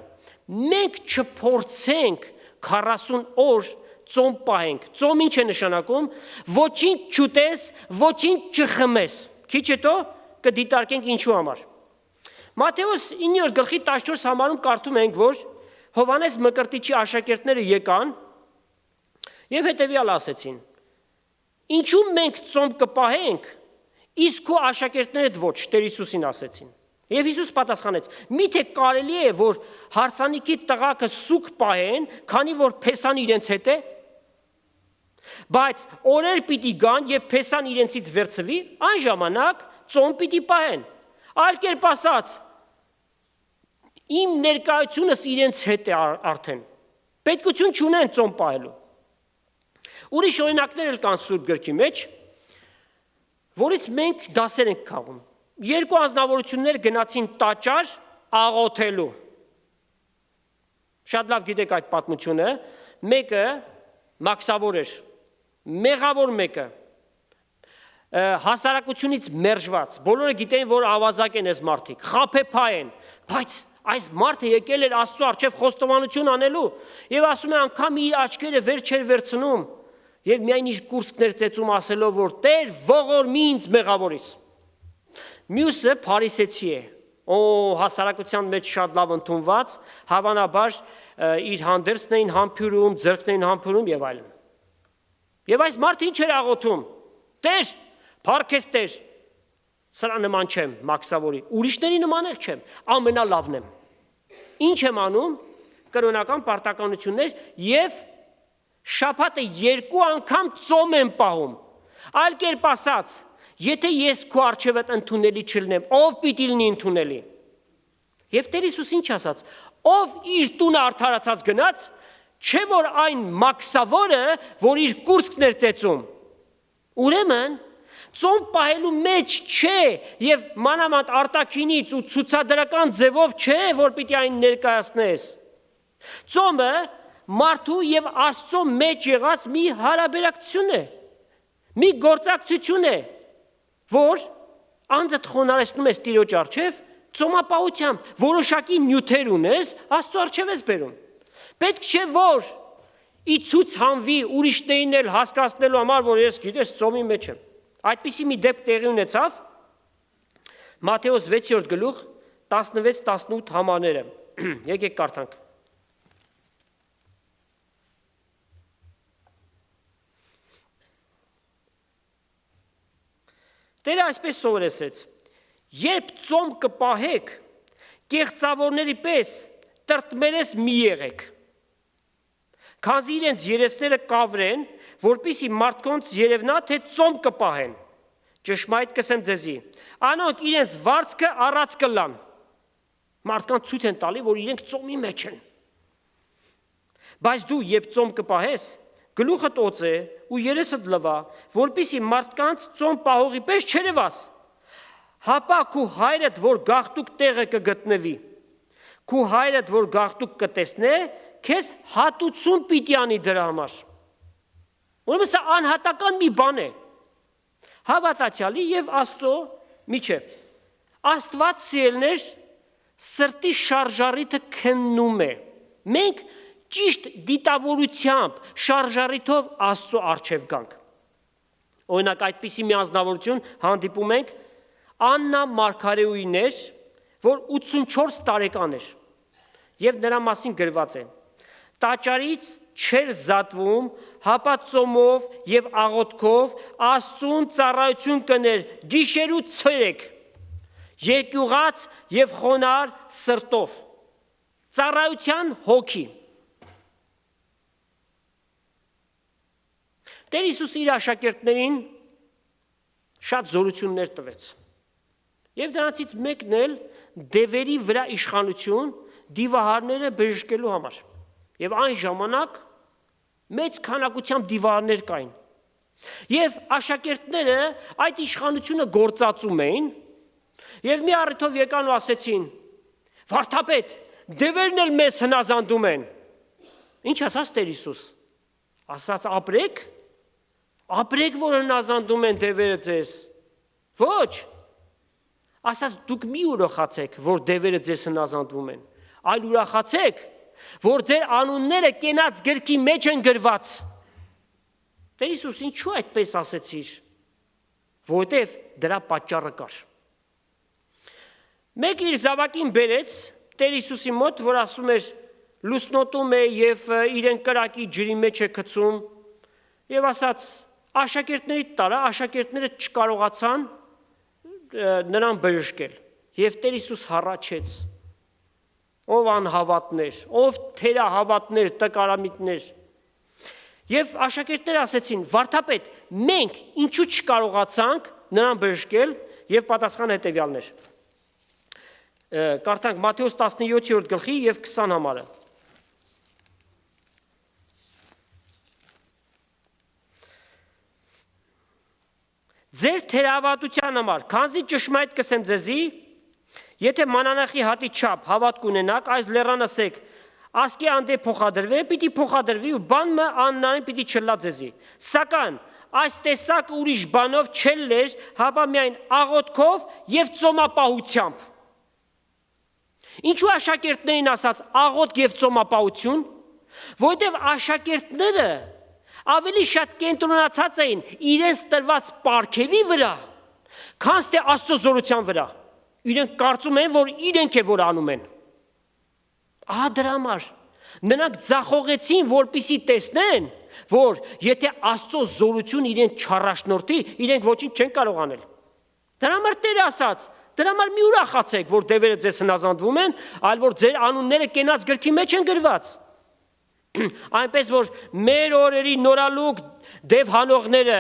Մենք չփորձենք 40 օր ծոմ պահենք։ Ծոմ ինչ է նշանակում։ Ոչինչ չուտես, ոչինչ չխմես։ Քիչ հետո կդիտարկենք ինչու համար։ Մատթեոս 9:14 համարում կարդում ենք, որ Հովանես Մկրտիչի աշակերտները եկան եւ հետեւյալ ասեցին. Ինչու մենք ծոմ կպահենք, իսկ քո աշակերտներդ ոչ, Տեր Հիսուսին ասեցին։ Եվ Հիսուս պատասխանեց. Միթե կարելի է, որ հարսանիքի տղակը սուկ պահեն, քանի որ փեսան իրենց հետ է։ Բայց օրեր պիտի գան, եւ փեսան իրենցից վերցվի, այն ժամանակ ծոմ պիտի պահեն։ Այլ կերպ ասած, իմ ներկայությունս իրենց հետ է արդեն։ Պետքություն չունեն ծոմ պահելու։ Ուրիշ օրինակներ էլ կան Սուրբ գրքի մեջ, որից մենք դասեր ենք քաղում։ Երկու անձնավորություններ գնացին տաճար աղոթելու։ Շատ լավ գիտեք այդ պատմությունը, մեկը մաքսավոր էր, մեղավոր մեկը, հասարակությունից մերժված, բոլորը գիտեն, որ ավազակ են այս մարդիկ, խաբեբա են, բայց այս մարդը եկել էր Աստծո առջև խոստովանություն անելու եւ ասում է անգամ իր աչքերը վեր չէր վերցնում եւ միայն իր կուրծքներ ծեծում ասելով, որ Տեր ողորմ ինձ մեղավորից։ Մյուսը փարիսեցի է, հասարակության մեջ շատ լավ ընդունված, հավանաբար իր հանդերձն էին համբուրում, ձեռքն էին համբուրում եւ այլն։ Եվ այս մարդը ինչ էր աղոթում. Տեր, փառքես Տեր, սրա նման չեմ, մաքսավորի, ուրիշների նման էլ չեմ, ամենալավն եմ։ Ինչ եմ անում, կրոնական պարտականություններ եւ շաբաթը 2 անգամ ծոմ եմ պահում։ Այլ կերպ ասած, եթե ես քո առջևդ ընդունելի չլինեմ, ով պիտի լինի ընդունելի։ Եվ Տեր Հիսուս ինչ ասաց, ով իր տունը արդարացած գնաց, չէ որ այն մաքսավորը, որ իր կուրծքն էր ծեծում։ Ուրեմն ծոմ պահելու մեջ չէ եւ մանավանդ արտաքինից ու ցուցադրական ձևով չէ, որ պիտի այն ներկայացնես։ Ծոմը մարդու եւ Աստծո մեջ եղած մի հարաբերակցություն է, մի գործակցություն է, որ անձդ խոնարհեցնում ես Տիրոջ առջև, ծոմապահությամբ որոշակի նյութեր ունես, Աստծո առջև ես բերում։ Պետք չէ որ ի ցույց հանվի ուրիշներին էլ հասկացնելու համար, որ ես գիտես ծոմի մեջ եմ։ Այդպիսի մի դեպք տեղի ունեցավ Մատթեոս 6-րդ գլուխ 16-18 համարները։ Եկեք կարդանք։ Տերը այսպես սովորեցրեց. երբ ծոմ կպահեք, կեղծավորների պես տրտմերես մի եղեք, քանզի իրենց երեսները կավրեն, որպիսի մարդկանց երևնա, թե ծոմ կպահեն, ճշմարիտ կսեմ ձեզի, անոնք իրենց վարձքը առած կլան, մարդկանց ցույց են տալի, որ իրենք ծոմի մեջ են, բայց դու երբ ծոմ կպահես, գլուխդ օծե ու երեսդ լվա, որպիսի մարդկանց ծոմ պահողի պես չերևաս, հապա քու հայրդ, որ գաղտուկ տեղը կգտնվի, քու հայրդ, որ գաղտուկ կտեսնե, քեզ հատուցում պիտի անի դրա համար։ Ուրեմն սա անհատական մի բան է, հավատացյալի եւ Աստծո միջև։ Աստված սիրելներ սրտի շարժառիթը քննում է։ Մենք ճիշտ դիտավորությամբ շարժառիթով Աստծո առջև գանք։ Օրինակ այդպիսի մի անձնավորություն հանդիպում ենք Աննա Մարգարեուհիներ, որ 84 տարեկան էր, եւ նրա մասին գրված է. տաճարից չէր զատվում, հապա ծոմով եւ աղոթքով Աստծուն ծառայություն կներ գիշերու ցերեկ, երկյուղած եւ խոնար սրտով, ծառայության հոգի։ Տեր Հիսուս իր աշակերտներին շատ զորություններ տվեց։ Եվ դրանցից մեկն էլ դևերի վրա իշխանություն դիվահարները բժշկելու համար։ Եվ այն ժամանակ մեծ քանակությամբ դիվահարներ կային։ Եվ աշակերտները այդ իշխանությունը գործածում էին, եւ մի առիթով եկան ու ասեցին. «Վարդապետ, դևերն էլ մեզ հնազանդում են»։ Ինչ ասաց Տեր Հիսուս։ Ասաց ապրեք, որ հնազանդում են դևերը ձեզ։ Ոչ։ Ասաց դուք մի ուրախացեք, որ դևերը ձեզ հնազանդվում են, այլ ուրախացեք, որ ձեր անունները կենաց գրքի մեջ են գրված։ Տեր Հիսուս, ինչու այդպես ասեցիր։ Որովհետև դրա պատճառը կար։ Մեկ իր զավակին բերեց Տեր Հիսուսի մոտ, որ ասում էր լուսնոտում է եւ իրեն կրակի ջրի մեջ է գցում, եւ ասաց աշակերտների տարա, աշակերտները չկարողացան նրան բժշկել, եւ Տեր Հիսուս հառաչեց. ով անհավատներ, ով թերահավատներ, տկարամիտներ։ Եվ աշակերտները ասեցին. «Վարդապետ, մենք ինչու չկարողացանք նրան բժշկել»։ Եվ պատասխան հետևյալն էր։ Կարդանք Մատթեոս 17-րդ գլխի եւ 20 համարը։ Ձեր թերահավատության համար, քանզի ճշմարիտ կսեմ ձեզի, եթե մանանախի հատի չափ հավատք ունենաք, այս լեռան ասեք, ասկի անդե փոխադրվի, պիտի փոխադրվի ու բանը աննային պիտի չլա ձեզի։ Սակայն այս տեսակ ուրիշ բանով չելներ, հապա միայն աղոթքով եւ ծոմապահությամբ։ Ինչու աշակերտներին ասաց աղոթք եւ ծոմապահություն, որովհետեւ աշակերտները ավելի շատ կենտրոնացած էին իրենց տրված պարգևի վրա, քան թե Աստծո զորության վրա։ Իրենք կարծում են, որ իրենք է որ անում են։ Ահա դրա համար նրանք ձախողեցին, որպեսզի տեսնեն, որ եթե Աստծո զորություն իրեն չառաջնորդի, իրենք ոչինչ չեն կարող անել։ Դրա համար Տերը ասաց. դրա համար մի ուրախացեք, որ դևերը ձեզ հնազանդվում են, այլ որ ձեր անունները կենաց գրքի մեջ են գրված։ Այնպես որ մեր օրերի նորալուկ դև հանողները,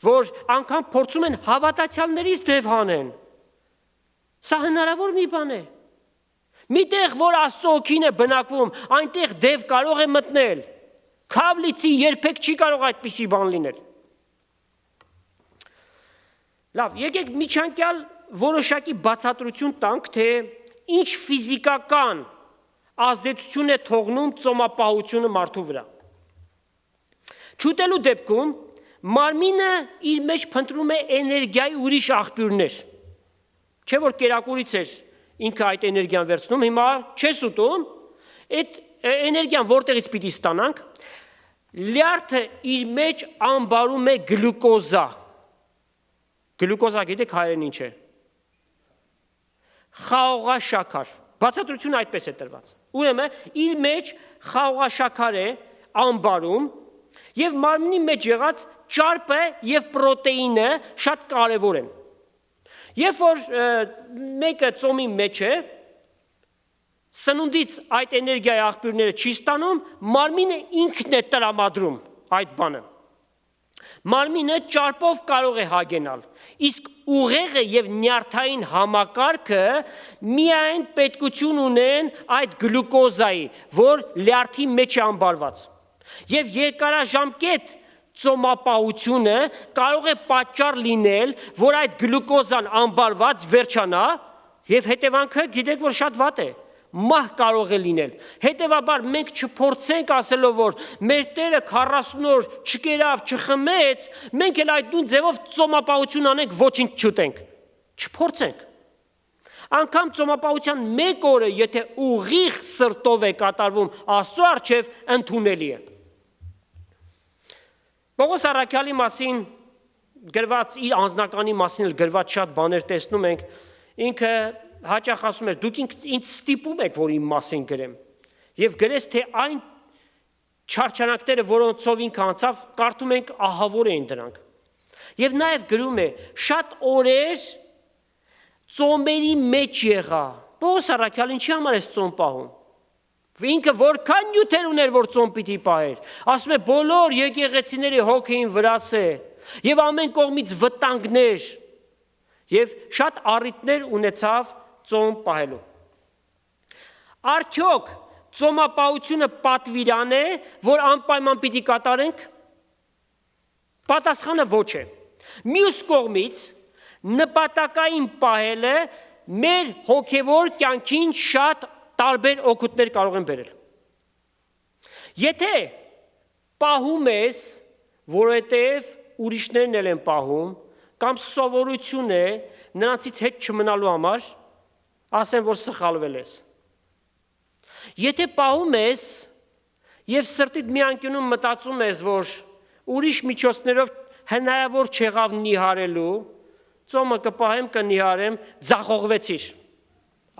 որ անգամ փորձում են հավատացյալներից դև հանեն, սա հնարավոր մի բան է։ Միտեղ որ Աստծո օքին է բնակվում, այնտեղ դև կարող է մտնել։ Քավլիցի երբեք չի կարող այդպիսի բան լինել։ Լավ, եկեք միջանկյալ որոշակի բացատրություն տանք, թե ինչ ֆիզիկական ազդեցություն է թողնում ծոմապահությունը մարդու վրա։ Չուտելու դեպքում մարմինը իր մեջ փնտրում է էներգիայի ուրիշ աղբյուրներ։ Չէ որ կերակուրից էր ինքը այդ էներգիան վերցնում, հիմա չես ուտում, այդ էներգիան որտեղից պիտի ստանանք։ Լյարդը իր մեջ ամբարում է գլյուկոզա։ Գլյուկոզա գիտեք հայերեն ինչ է։ Խաղողաշաքար։ Բացատրությունը այդպես է տրված։ Ուրեմն իր մեջ խաղողաշաքար է ամբարում եւ մարմնի մեջ եղած ճարպը եւ պրոտեինը շատ կարեւոր են։ Երբ որ մեկը ծոմի մեջ է, սնունդից այդ էներգիայի աղբյուրները չի ստանում, մարմինը ինքն է տրամադրում այդ բանը։ Մարմինը ճարպով կարող է հագենալ, իսկ ուղեղը եւ նյարդային համակարգը միայն պետքություն ունեն այդ գլյուկոզայի, որ լյարդի մեջ է ամբարված։ Եվ երկարաժամկետ ծոմապահությունը կարող է պատճառ լինել, որ այդ գլյուկոզան ամբարված վերջանա, եւ հետևանքը գիտեք որ շատ վատ է։ Մահ կարող է լինել։ Հետևաբար մենք չփորձենք ասելով, որ մեր Տերը 40 օր չկերավ, չխմեց, մենք էլ այդ նույն ձևով ծոմապահություն անենք, ոչինչ չուտենք։ Չփորձենք։ Անկամ ծոմապահության մեկ օրը, եթե ուղիղ սրտով է կատարվում Աստծո առջև, ընդունելի է։ Պողոս առաքյալի մասին գրված, իր անձնականի մասին էլ գրված շատ բաներ տեսնում ենք, ինքը հաճախ ասում էր, դուք ինձ ստիպում եք, որ իմ մասին գրեմ։ Եվ գրես, թե այն չարչանակները, որոնցով ինքը անցավ, կարդում ենք ահավոր էին դրանք։ Եվ նաև գրում է, շատ օրեր ծոմերի մեջ եղա։ Պողոս առաքյալը ինչի համար է ծոմ պահում։ Ինքը որքան նյութեր ուներ, որ ծոմ պիտի պահեր։ Ասում է, բոլոր եկեղեցիների հոգին վրաս է, եւ ամեն կողմից վտանգներ։ Եվ շատ առիթներ ունեցավ ծոմ պահելու։ Արդյոք ծոմապահությունը պատվիրան է, որ անպայման պիտի կատարենք։ Պատասխանը ոչ է։ Մյուս կողմից նպատակային պահելը մեր հոգևոր կյանքին շատ տարբեր օգուտներ կարող են բերել։ Եթե պահում ես, որովհետև ուրիշներն էլ են պահում, կամ սովորություն է նրանցից հետ չմնալու համար, ասեն, որ սխալվել ես։ Եթե պահում ես եւ սրտիդ մի անկյունում մտածում ես, որ ուրիշ միջոցներով հնարավոր չեղավ նիհարելու, ծոմը կպահեմ, կնիհարեմ, ձախողվեցիր։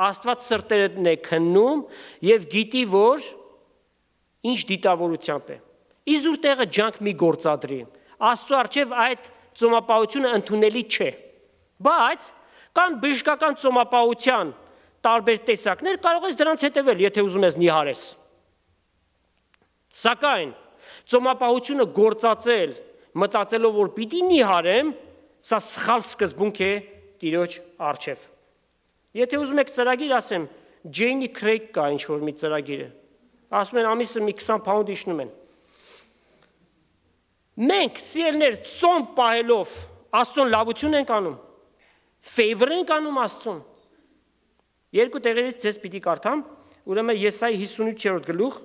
Աստված սրտերն է քննում եւ գիտի, որ ինչ դիտավորությամբ է։ Իզուր տեղը ջանք մի գործադրի։ Աստծո առջև այդ ծոմապահությունը ընդունելի չէ։ Բայց կան բժշկական ծոմապահության տարբեր տեսակներ, կարող ես դրանց հետևել, եթե ուզում ես նիհարես։ Սակայն ծոմապահությունը գործածել, մտածելով, որ պիտի նիհարեմ, սա սխալ սկզբունք է Տիրոջ առջև։ Եթե ուզում եք ծրագիր, ասեմ, Ջեյնի Քրեյգ կա ինչ-որ մի ծրագիրը, ասում են ամիսը մի 20 փաունդ իջնում են։ Մենք սիրելիներ ծոմ պահելով Աստծուն լավություն ենք անում, ֆեյվոր ենք անում Աստծուն։ Երկու տեղերից ձեզ պիտի կարդամ, ուրեմն Եսայի 58-րդ գլուխ,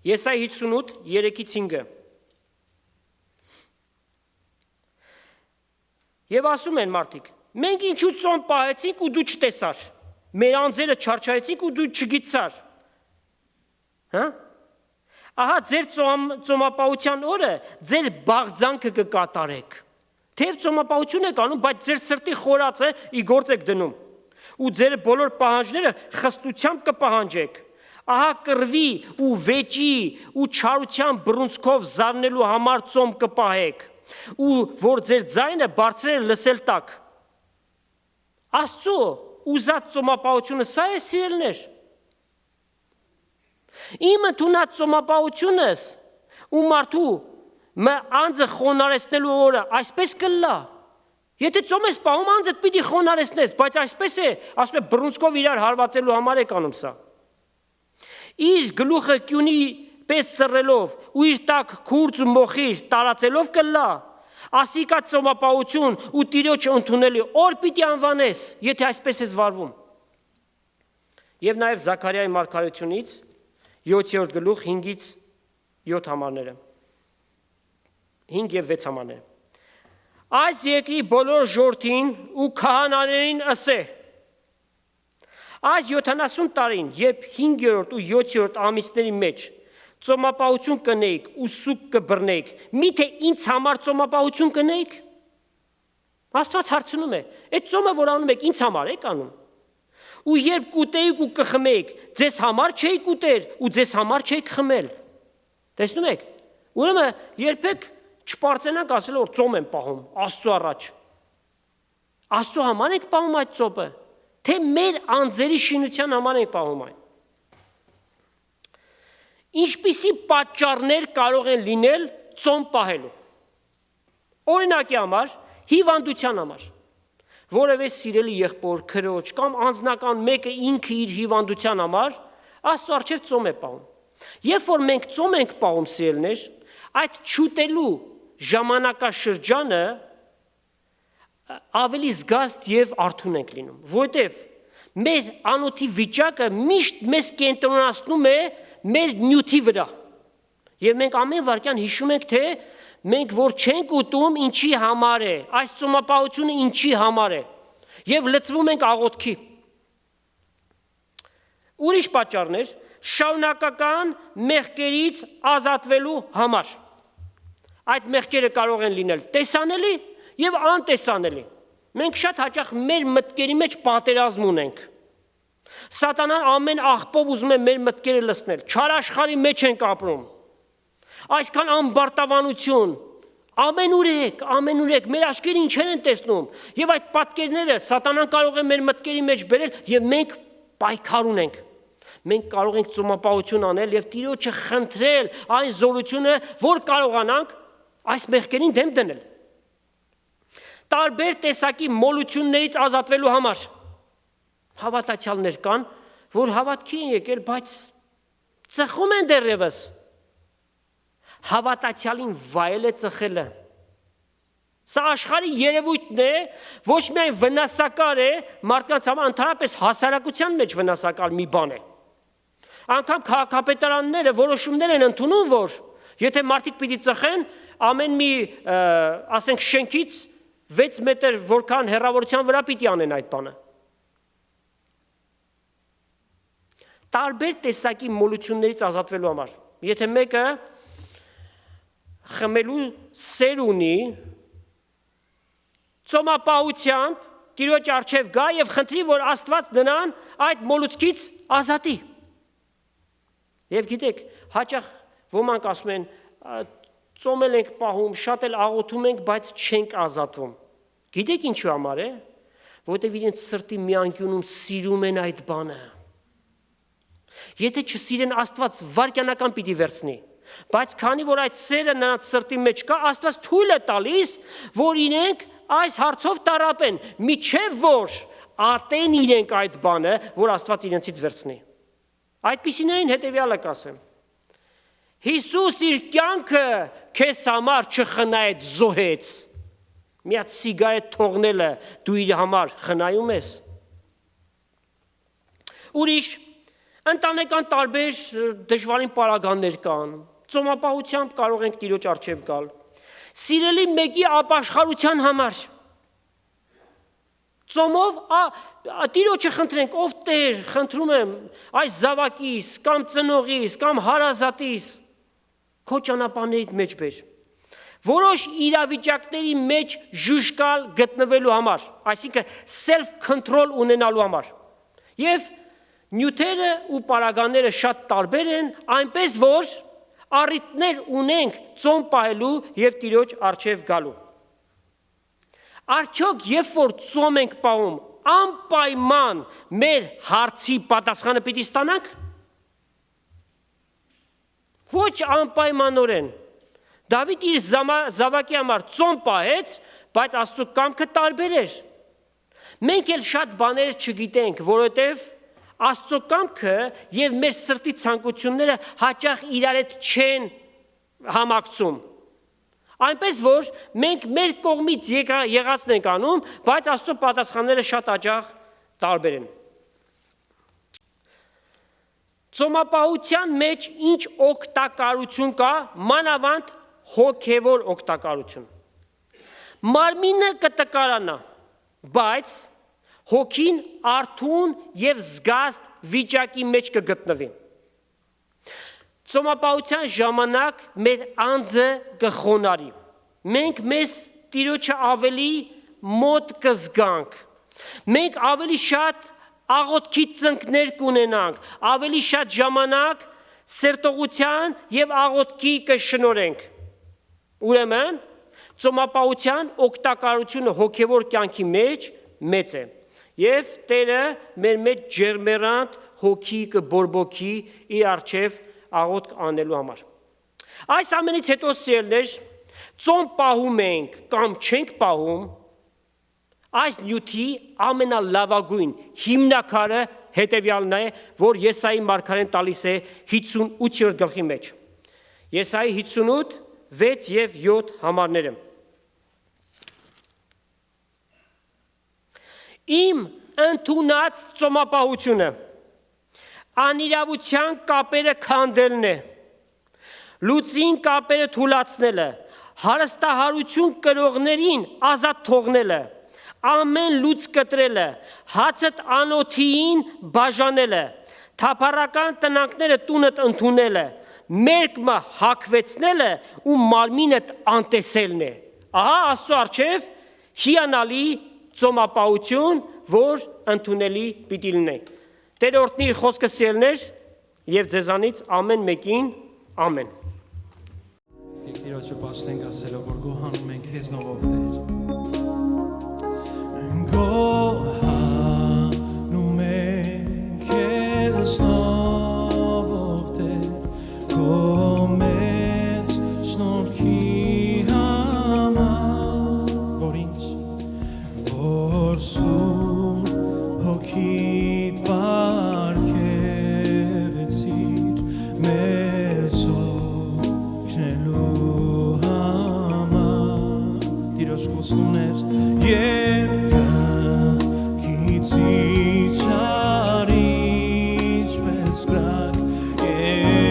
Եսայի 58, 3-5-ը։ Եվ ասում են մարդիկ, մենք ինչու ծոմ պահեցինք ու դու չտեսար, մեր անձերը չարչարեցինք ու դու չգիտցար։ Հա? Ահա ձեր ծոմապահության օրը ձեր բաղձանքը կկատարեք։ Թեև ծոմապահություն եք անում, բայց ձեր սրտի խորացը ի գործ եք դնում։ Ու ձեր բոլոր պահանջները խստությամբ կպահանջեք։ Ահա կռվի ու վեճի ու չարության բռունցքով զարնելու համար ծոմ կպահեք, ու որ ձեր ձայնը բարձրերը լսել տակ։ Աստծո ուզած ծոմապահությունը սա է, սիրելիներ։ Իմ ընդունած ծոմապահությունս ու մարդու անձը խոնարհեցնելու օրը այսպես կլա։ Եթե ծոմ ես պահում, անձդ պիտի խոնարհեցնես, բայց այսպես է, ասում է բռունցքով իրար հարվածելու համար եք անում սա։ Իր գլուխը կյունի պես ծռելով ու իր տակ քուրձ ու մոխիր տարածելով կլա։ Ասիկա ծոմապահություն ու Տիրոջը ընդունելի օր պիտի անվանես, եթե այսպես ես վարվում։ Եվ նաև Զաքարիայի մարգարեությունից 7-րդ գլուխ 5-ից 7 համարները։ 5 և 6 համարները։ Այս երկրի բոլոր ժողովրդին ու քահանաներին ասե. Այս 70 տարին, երբ 5-րդ ու 7-րդ ամիսների մեջ ծոմապահություն կնեիք ու սուկ կբռնեիք, միթե ինձ համար ծոմապահություն կնեիք։ Աստված հարցնում է, այդ ծոմը, որ անում եք, ինձ համար եք անում։ Ու երբ կուտեիք ու կխմեիք, ձեզ համար չէիք ուտեր ու ձեզ համար չէիք խմել։ Տեսնում եք։ Ուրեմն երբեք չպարծենանք ասել, որ ծոմ եմ պահում Աստծո առաջ։ Աստծո համար եք պահում այդ ծոմը, թե մեր անձերի շինության համար եք պահում այն։ Ինչպիսի պատճառներ կարող են լինել ծոմ պահելու։ Օրինակի համար, հիվանդության համար։ Որևէ սիրելի եղբոր, քրոջ կամ անձնական մեկը ինքը իր հիվանդության համար Աստծո առջև ծոմ է պահում։ Երբ որ մենք ծոմ ենք պահում, սիրելիներ, այդ չուտելու ժամանակաշրջանը ավելի զգաստ եւ արթուն ենք լինում, որովհետեւ մեր անոթի վիճակը միշտ մեզ կենտրոնացնում է մեր նյութի վրա։ Եվ մենք ամեն վարքյան հիշում ենք, թե մենք որ չենք ուտում, ինչի համար է, այս ծոմապահությունը ինչի համար է, եւ լծվում ենք աղոթքի։ Ուրիշ պատճառներ, շարունակական մեղքերից ազատվելու համար։ Այդ մեղքերը կարող են լինել տեսանելի եւ անտեսանելի։ Մենք շատ հաճախ մեր մտքերի մեջ պատերազմ ունենք։ Սատանան ամեն աղբով ուզում է մեր մտքերը լցնել։ Չար աշխարհի մեջ ենք ապրում։ Այսքան ամբարտավանություն, ամենուր եք, մեր աչքերը ինչեր են տեսնում։ Եվ այդ պատկերները սատանան կարող է մեր մտքերի մեջ բերել եւ մենք պայքար ունենք։ Մենք կարող ենք ծոմապահություն անել եւ Տիրոջը խնդրել այն զորությունը, որ կարողանանք այս մեղքերին դեմ դնել։ տարբեր տեսակի մոլություններից ազատվելու համար։ Հավատացյալներ կան, որ հավատքի են եկել, բայց ծխում են դեռևս։ Հավատացյալին վայել է ծխելը։ Սա աշխարհի երևույթն է, ոչ միայն վնասակար է, մարդկանց համար ընդհանրապես հասարակության մեջ վնասակար մի բան է։ Անգամ քաղաքապետարանները որոշումներ են ընդունում, որ եթե մարդիկ պիտի ծխեն, ամեն մի, ասենք, շենքից 6 մետր որքան հեռավորության վրա պիտի անեն այդ բանը։ Տարբեր տեսակի մոլություններից ազատվելու համար։ Եթե մեկը խմելու սեր ունի, ծոմապահությամբ Տիրոջ առջև գա եւ խնդրի, որ Աստված նրան այդ մոլուցքից ազատի։ Եվ գիտեք, հաճախ ոմանք ասում են, ծոմել ենք պահում, շատ էլ աղոթում ենք, բայց չենք ազատվում։ Գիտեք ինչու համար է, որովհետև իրենց սրտի մի անկյունում սիրում են այդ բանը։ Եթե չսիրեն, Աստված վայրկյանական պիտի վերցնի, բայց քանի որ այդ սերը նրանց սրտի մեջ կա, Աստված թույլ է տալիս, որ իրենք այս հարցով տարապեն, միջև որ ատեն իրենք այդ բանը, որ Աստված իրենցից վերցնի։ Այդպիսիներին հետևյալը կասեմ. Հիսուս իր կյանքը քեզ համար չխնայեց, զոհեց։ Մի հատ սիգարետ թողնելը դու իր համար խնայում ես։ Ուրիշ ընտանեկան տարբեր դժվարին պարագաներ կան։ Ծոմապահությամբ կարող ենք Տիրոջ առջև գալ։ Սիրելի մեկի ապաշխարության համար։ Ծոմով Տիրոջը խնդրենք, ով Տեր, խնդրում եմ, այս զավակիս, կամ ծնողիս, կամ հարազատիս, քո ճանապարհներիդ մեջ բեր։ Որոշ իրավիճակների մեջ ժուժկալ գտնվելու համար, այսինքն self-control ունենալու համար։ Եվ նյութերը ու պարագաները շատ տարբեր են, այնպես որ առիթներ ունենք ծոմ պահելու եւ Տիրոջ առջև գալու։ Արդյոք երբ որ ծոմ ենք պահում, անպայման մեր հարցի պատասխանը պիտի ստանանք։ Ոչ անպայմանորեն։ Դավիթ իր զավակի համար ծոմ պահեց, բայց Աստծո կամքը տարբեր էր։ Մենք էլ շատ բաներ չգիտենք, որովհետև Աստծո կամքը եւ մեր սրտի ցանկությունները հաճախ իրար հետ չեն համակցում։ Այնպես որ մենք մեր կողմից եղածն ենք անում, բայց Աստծո պատասխանները շատ հաճախ տարբեր են։ Ծոմապահության մեջ ինչ օգտակարություն կա, մանավանդ հոգևոր օգտակարություն։ Մարմինը կտկարանա, բայց հոգին արթուն եւ զգաստ վիճակի մեջ կգտնվի։ Ծոմապահության ժամանակ մեր անձը կխոնարհի։ Մենք մեզ Տիրոջը ավելի մոտ կզգանք։ Մենք ավելի շատ աղոթքի ծնկներ կունենանք, ավելի շատ ժամանակ սերտողության եւ աղոթքի կշնորենք։ Ուրեմն ծոմապահության օգտակարությունը հոգևոր կյանքի մեջ մեծ է։ Եվ Տերը մեր մեջ ջերմեռանդ հոգի կբորբոքի իր առջև աղոթք անելու համար։ Այս ամենից հետո սիրելիներ, ծոմ պահում ենք կամ չենք պահում, այս նյութի ամենալավագույն հիմնակարը հետևյալն է, որ Եսայի մարգարեն տալիս է 58-րդ գլխի մեջ։ Եսայի 58, 6 եւ 7 համարները։ Իմ ընդունած ծոմապահությունը անիրավության կապերը քանդելն է, լուծին կապերը թուլացնելը, հարստահարություն կրողներին ազատ թողնելը, ամեն լուծ կտրելը, հացդ անոթիին բաժանելը, թափառական տնանքները տունդ ընդունելը, մերկմը հակվեցնելը ու մարմինդ անտեսելն է։ Ահա Աստծո առջև հիանալի ծոմապահություն, որ ընդունելի պիտի լինի։ Տեր օրհնի իր խոսքը սիրելիներ եւ ձեզանից ամեն մեկին ամեն։ Տիրոջը բացենք ասելով, որ գոհանում ենք քեզնով ով Տեր։ Գոհանում ենք քեզնով ով Տեր, քո մեծ շնորհքի համար, որ ինձ անցնում էր երկակից իջարիչ պես գրակ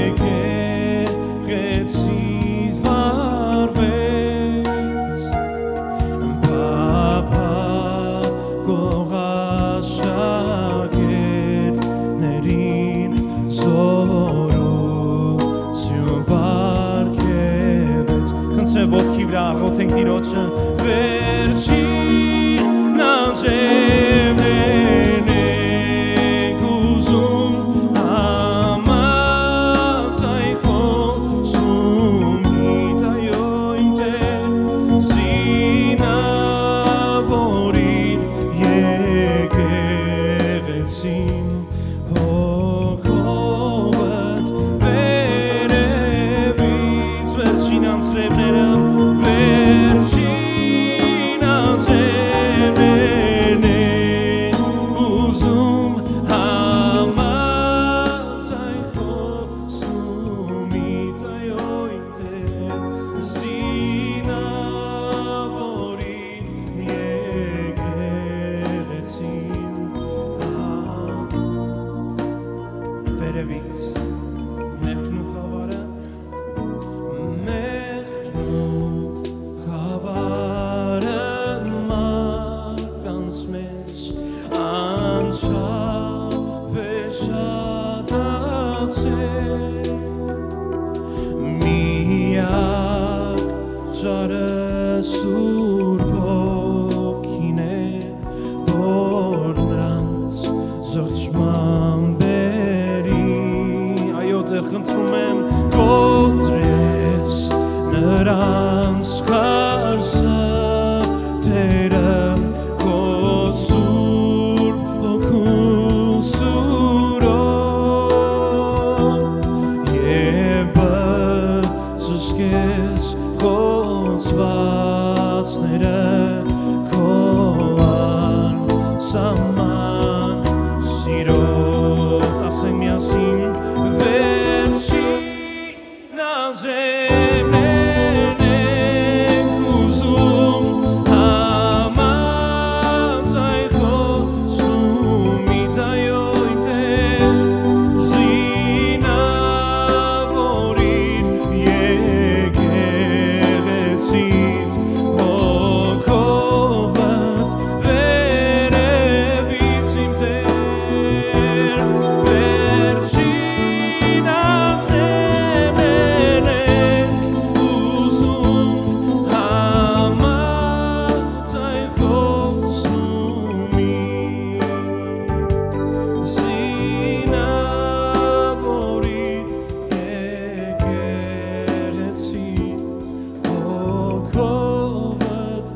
եկեղեցիդ վարվեց գողաշագերներին զորություն բարգևեց Խնդրեմ ոտքի վրա աղոթենք Տիրոջը վերջին նազևներն ենք ուզում համաձայն խոսում Այո իմ Տեր զինավորին եկեղեցին հոգովդ վերևից վերջին անձրևները վերջին անձրևներն են ուզում համաձայն խոսումից այո իմ Տեր զինավորին եկեղեցին վերևից մեղքն ու խավարը մարդկանց մեջ անչափ է շատացել միակ ճարը Սուրբ Հոգին է որ նրանց զղջման բերի այո Տեր խնդրում եմ կոտրես նրանց քարսը Տերը քո Սուրբ Հոգու սուրով եւ բժշկես խոցվածները քո անսահման սիրով ասենք միասին վերջին նազերն ենք ուզում համաձայն խոսումից այո իմ Տեր զինավորին եկեղեցիդ հոգովդ վերևից իմ Տեր վերջին անձրևներն ենք ուզում համաձայն խոսումից զինավորին եկեղեցին հոգովդ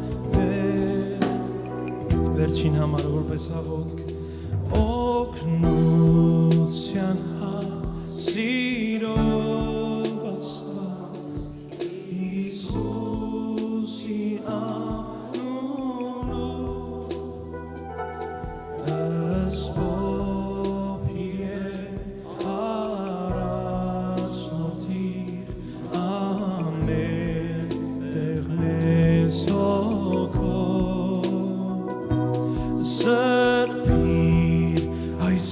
վերջին համար որպես աղոթք օգնության սիրով Աստված Հիսուսի անունով Սփոփիր առաջնորդիր ամեն տեղ մեզ հոգով Սրբիր այս